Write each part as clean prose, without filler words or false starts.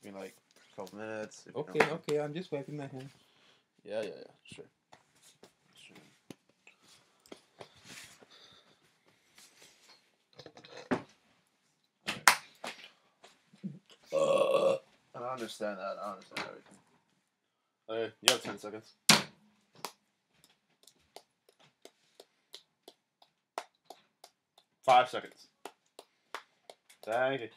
Give me like a couple minutes. Okay, okay. I'm just wiping my hand. Yeah. Sure. I understand that. I understand everything. Okay, you have 10 seconds. 5 seconds. Thank you.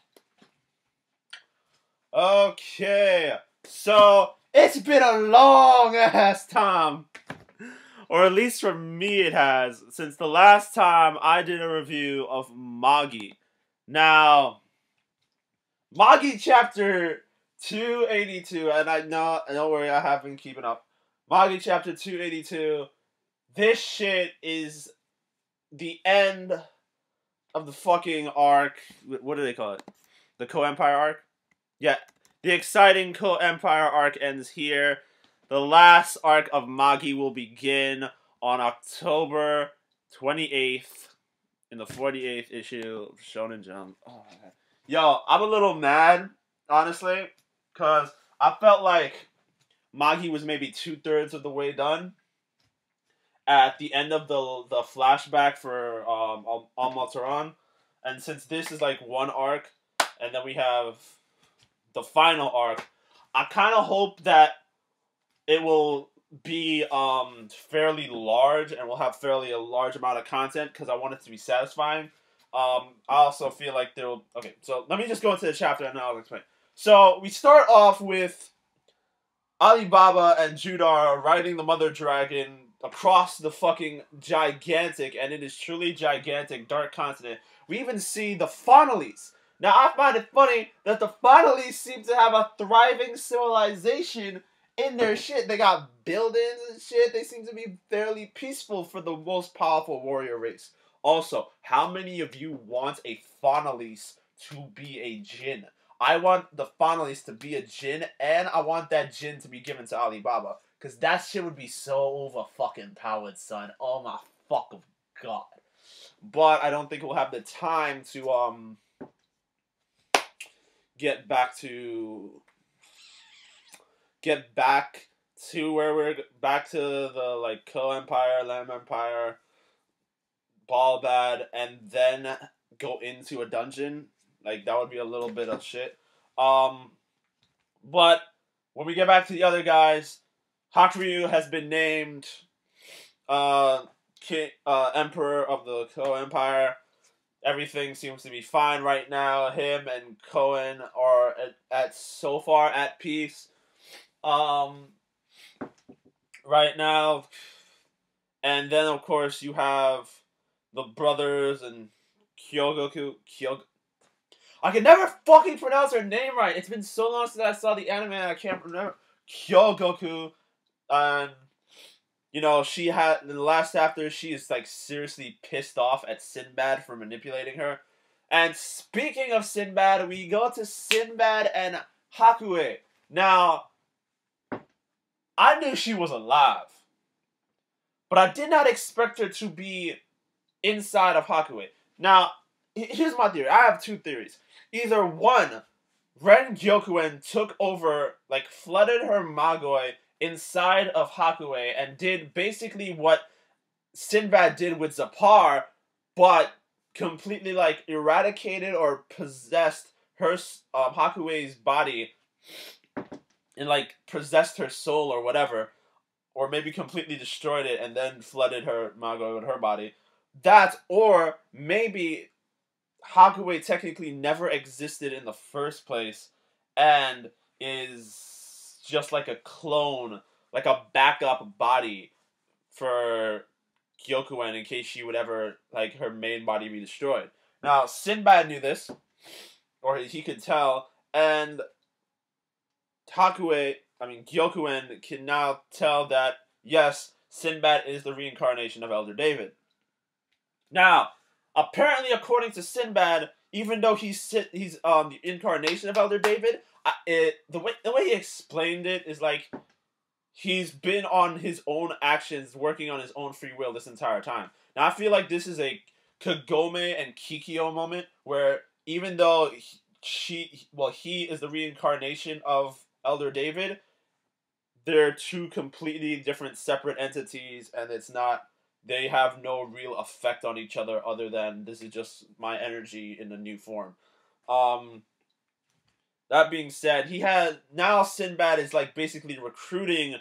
Okay, so it's been a long ass time, or at least for me it has, since the last time I did a review of Magi. Now, Magi chapter 282, and don't worry, I have been keeping up. Magi chapter 282, this shit is the end of the fucking arc. What do they call it? The Co-Empire arc? Yeah, the exciting Co-Empire arc ends here. The last arc of Magi will begin on October 28th in the 48th issue of Shonen Jump. Oh, man. Yo, I'm a little mad, honestly, because I felt like Magi was maybe 2/3 of the way done at the end of the flashback for Almataran. And since this is like one arc, and then we have the final arc, I kind of hope that it will be fairly large and will have fairly a large amount of content because I want it to be satisfying. I also feel like there will... Okay, so let me just go into the chapter and then I'll explain. So we start off with Alibaba and Judar riding the Mother Dragon across the fucking gigantic, and it is truly gigantic, dark continent. We even see the Fonalees. Now, I find it funny that the Fonalees seem to have a thriving civilization in their shit. They got buildings and shit. They seem to be fairly peaceful for the most powerful warrior race. Also, how many of you want a Fonalees to be a Jin? I want the Fonalees to be a Jin, and I want that Jin to be given to Alibaba. Because that shit would be so over-fucking-powered, son. Oh my fucking god. But I don't think we'll have the time to, get back to where we're back to the like Co-Empire, Lamb Empire, Balbad, and then go into a dungeon. Like that would be a little bit of shit. But when we get back to the other guys, Hakuryu has been named Emperor of the Co-Empire. Everything seems to be fine right now. Him and Koen are so far at peace. Right now. And then, of course, you have the brothers and Kyogoku. I can never fucking pronounce her name right. It's been so long since I saw the anime and I can't remember. Kyogoku. And, you know, she had, in the last chapter, she is, like, seriously pissed off at Sinbad for manipulating her. And speaking of Sinbad, we go to Sinbad and Hakue. Now, I knew she was alive. But I did not expect her to be inside of Hakue. Now, here's my theory. I have two theories. Either one, Ren Gyokuen took over, like, flooded her Magoi inside of Hakue and did basically what Sinbad did with Zapar, but completely, like, eradicated or possessed her, Hakue's body and, like, possessed her soul or whatever, or maybe completely destroyed it and then flooded her Magoi with her body. That, or maybe Hakue technically never existed in the first place and is just like a clone, like a backup body for Gyokuen in case she would ever, like, her main body be destroyed. Now, Sinbad knew this, or he could tell, and Gyokuen can now tell that, yes, Sinbad is the reincarnation of Elder David. Now, apparently, according to Sinbad, even though he's the incarnation of Elder David, the way he explained it is like he's been on his own actions, working on his own free will this entire time. Now, I feel like this is a Kagome and Kikyo moment where even though he is the reincarnation of Elder David. They're two completely different separate entities, and they have no real effect on each other other than this is just my energy in a new form. That being said, now Sinbad is like basically recruiting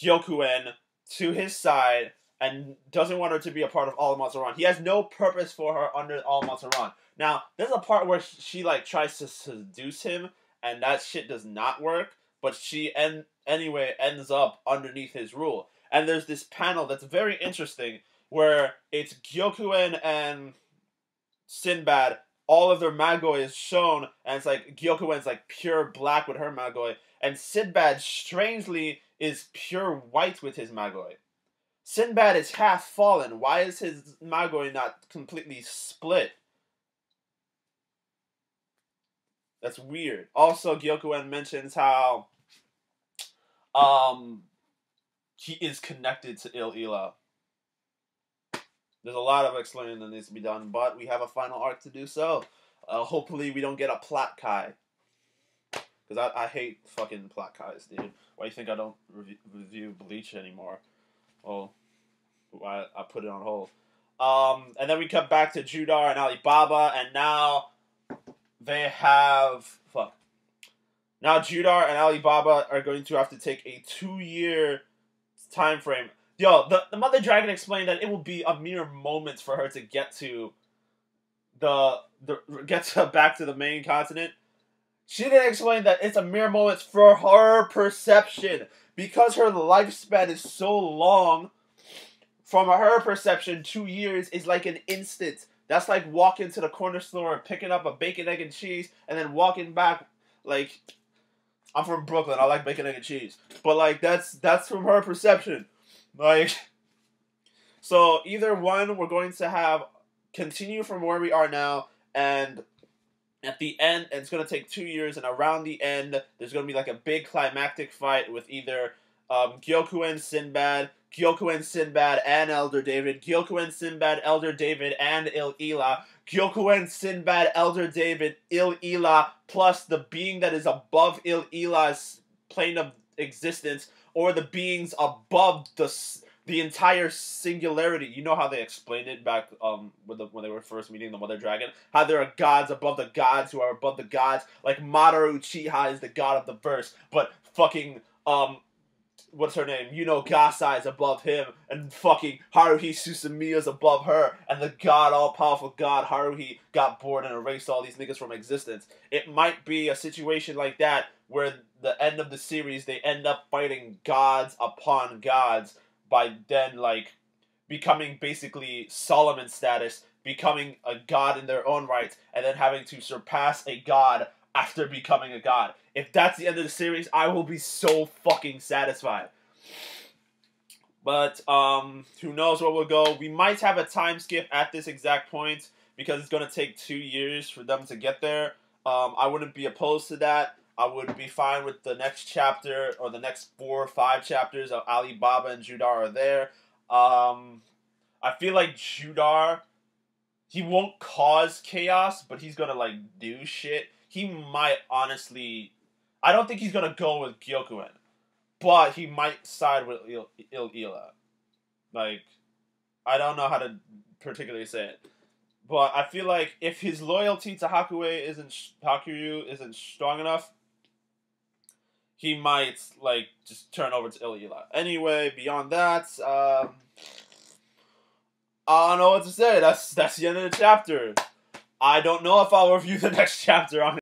Gyokuen to his side and doesn't want her to be a part of All Mazaran. He has no purpose for her under All Mazaran. Now, there's a part where she like tries to seduce him, and that shit does not work, but she anyway ends up underneath his rule. And there's this panel that's very interesting where it's Gyokuen and Sinbad, all of their Magoi is shown, and it's like Gyokuen's like pure black with her Magoi, and Sinbad strangely is pure white with his Magoi. Sinbad is half fallen. Why is his Magoi not completely split? That's weird. Also, Gyokuen mentions how he is connected to Il-Ila. There's a lot of explaining that needs to be done, but we have a final arc to do so. Hopefully we don't get a plot Kai. Because I hate fucking plot Kais, dude. Why do you think I don't review Bleach anymore? Well, I put it on hold. And then we come back to Judar and Alibaba, and now they have... Fuck. Now Judar and Alibaba are going to have to take a 2-year time frame. Yo, the Mother Dragon explained that it will be a mere moment for her to get to back to the main continent. She didn't explain that it's a mere moment for her perception. Because her lifespan is so long, from her perception, 2 years is like an instant. That's like walking to the corner store and picking up a bacon, egg, and cheese, and then walking back. Like, I'm from Brooklyn, I like bacon, egg, and cheese. But like, that's from her perception. Like, so either one, we're going to have continue from where we are now, and at the end, it's going to take 2 years, and around the end, there's going to be like a big climactic fight with either Gyokuen Sinbad, and Elder David, Gyokuen Sinbad, Elder David, and Il-Ila, Gyokuen Sinbad, Elder David, Il-Ila, plus the being that is above Il-Ila's plane of existence, or the beings above the entire singularity. You know how they explained it back when they were first meeting the Mother Dragon? How there are gods above the gods who are above the gods. Like Mamoru Uchiha is the god of the verse, but fucking what's her name? Gasai is above him, and fucking Haruhi Suzumiya is above her, and the god, all-powerful god Haruhi got bored and erased all these niggas from existence. It might be a situation like that where the end of the series, they end up fighting gods upon gods by then, like, becoming basically Solomon status, becoming a god in their own right, and then having to surpass a god after becoming a god. If that's the end of the series, I will be so fucking satisfied. But, who knows where we'll go. We might have a time skip at this exact point, because it's going to take 2 years for them to get there. I wouldn't be opposed to that. I would be fine with the next chapter, or the next 4 or 5 chapters of Alibaba and Judar are there. I feel like Judar, he won't cause chaos, but he's gonna, like, do shit. He might, honestly... I don't think he's gonna go with Gyokuen, but he might side with Il-Ila. Like, I don't know how to particularly say it. But I feel like if his loyalty to Hakuryu isn't strong enough, he might, like, just turn over to Il-Ila. Anyway, beyond that, I don't know what to say. That's the end of the chapter. I don't know if I'll review the next chapter on